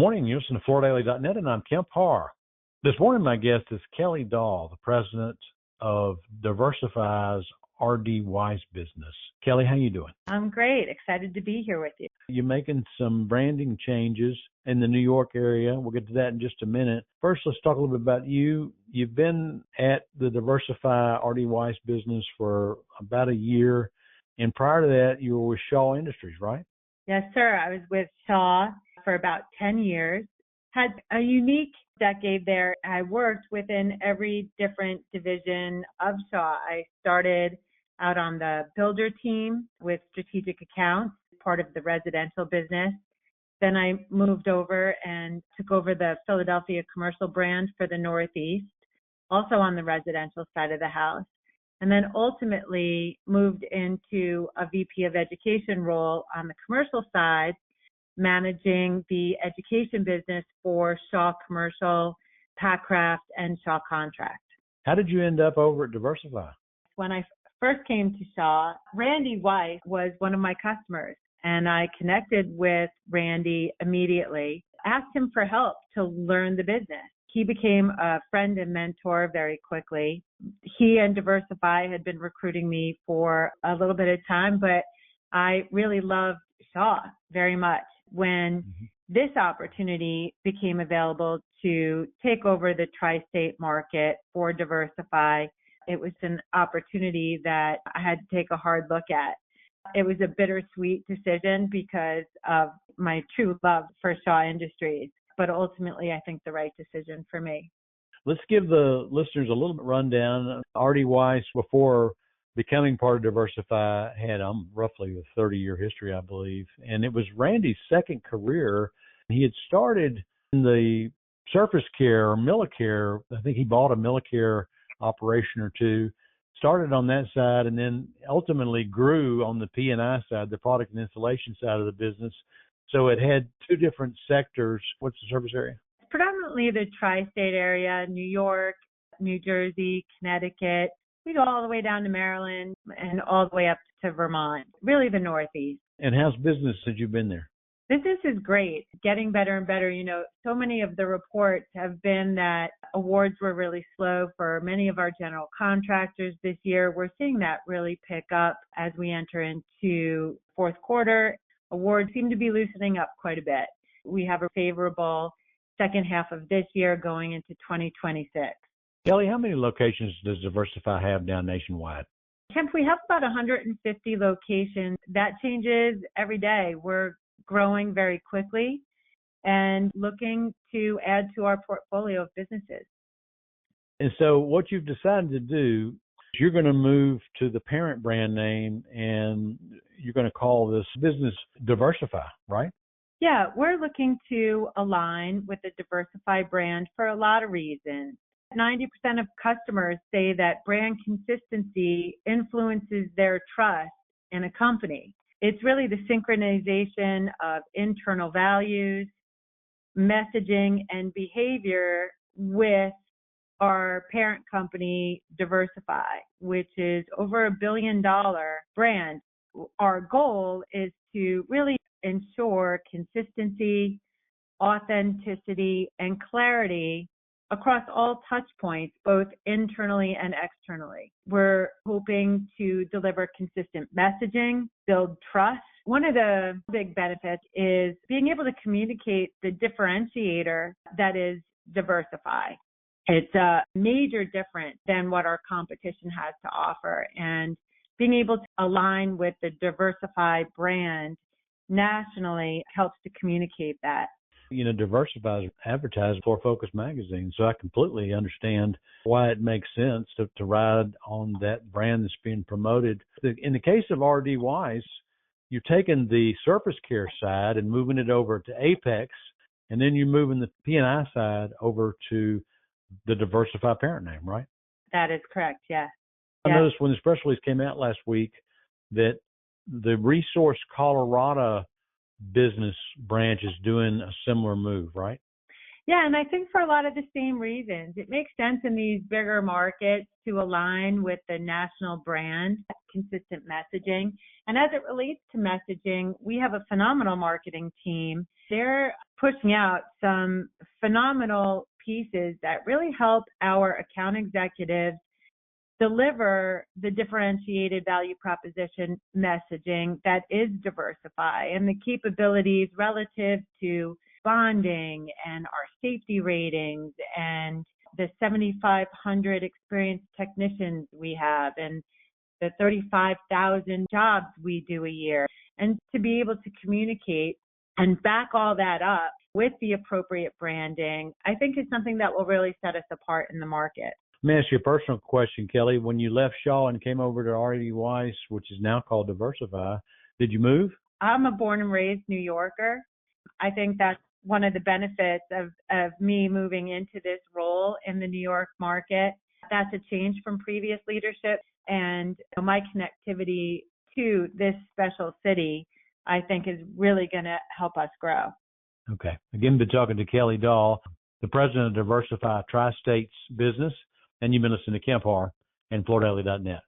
morning. You listen to FloorDaily.net, and I'm Kemp Harr. This morning, my guest is Kelly Dall, the president of DIverzify's RD Weiss business. Kelly, how you doing? I'm great. Excited to be here with you. You're making some branding changes in the New York area. We'll get to that in just a minute. First, let's talk a little bit about you. You've been at the DIverzify RD Weiss business for about a year, and prior to that, you were with Shaw Industries, right? Yes, sir. I was with Shaw for about 10 years. Had a unique decade there. I worked within every different division of Shaw. I started out on the builder team with strategic accounts, part of the residential business. Then I moved over and took over the Philadelphia commercial brand for the Northeast, also on the residential side of the house. And then ultimately moved into a VP of education role on the commercial side, managing the education business for Shaw Commercial, Packcraft, and Shaw Contract. How did you end up over at DIverzify? When I first came to Shaw, RD Weiss was one of my customers, and I connected with Randy immediately, asked him for help to learn the business. He became a friend and mentor very quickly. He and DIverzify had been recruiting me for a little bit of time, but I really loved Shaw very much. When this opportunity became available to take over the tri-state market for DIverzify, it was an opportunity that I had to take a hard look at. It was a bittersweet decision because of my true love for Shaw Industries, but ultimately I think the right decision for me. Let's give the listeners a little bit rundown. RD Weiss, before becoming part of DIverzify, had roughly a 30-year history, I believe. And it was Randy's second career. He had started in the surface care or Millicare. I think he bought a Millicare operation or two, started on that side, and then ultimately grew on the P&I side, the product and installation side of the business. So it had two different sectors. What's the service area? Predominantly the tri-state area, New York, New Jersey, Connecticut. We go all the way down to Maryland and all the way up to Vermont, really the Northeast. And how's business since you've been there? Business is great, getting better and better. You know, so many of the reports have been that awards were really slow for many of our general contractors this year. We're seeing that really pick up as we enter into fourth quarter. Awards seem to be loosening up quite a bit. We have a favorable second half of this year going into 2026. Kelly, how many locations does DIverzify have down nationwide? Kemp, we have about 150 locations. That changes every day. We're growing very quickly and looking to add to our portfolio of businesses. And so what you've decided to do is you're going to move to the parent brand name, and you're going to call this business DIverzify, right? Yeah, we're looking to align with the DIverzify brand for a lot of reasons. 90% of customers say that brand consistency influences their trust in a company. It's really the synchronization of internal values, messaging, and behavior with our parent company, DIverzify, which is over $1 billion brand. Our goal is to really ensure consistency, authenticity, and clarity across all touch points, both internally and externally. We're hoping to deliver consistent messaging, build trust. One of the big benefits is being able to communicate the differentiator that is DIverzify. It's a major difference than what our competition has to offer. And being able to align with the DIverzify brand nationally helps to communicate that. You know, DIverzify is advertised for Focus magazine, so I completely understand why it makes sense to ride on that brand that's being promoted. In the case of RD Weiss, you're taking the surface care side and moving it over to Apex, and then you're moving the P&I side over to the DIverzify parent name, right? That is correct, yes. I noticed when this press release came out last week that the Resource Colorado business branch is doing a similar move, right? Yeah, and I think for a lot of the same reasons. It makes sense in these bigger markets to align with the national brand, consistent messaging. And as it relates to messaging, we have a phenomenal marketing team. They're pushing out some phenomenal pieces that really help our account executives deliver the differentiated value proposition messaging that is Diversify, and the capabilities relative to bonding and our safety ratings and the 7,500 experienced technicians we have and the 35,000 jobs we do a year. And to be able to communicate and back all that up with the appropriate branding, I think is something that will really set us apart in the market. Let me ask you a personal question, Kelly. When you left Shaw and came over to RD Weiss, which is now called Diversify, did you move? I'm a born and raised New Yorker. I think that's one of the benefits of me moving into this role in the New York market. That's a change from previous leadership, and my connectivity to this special city, I think, is really going to help us grow. Okay. Again, been talking to Kelly Dall, the president of Diversify Tri-States Business, and you've been listening to Kemp Harr and FloorDaily.net.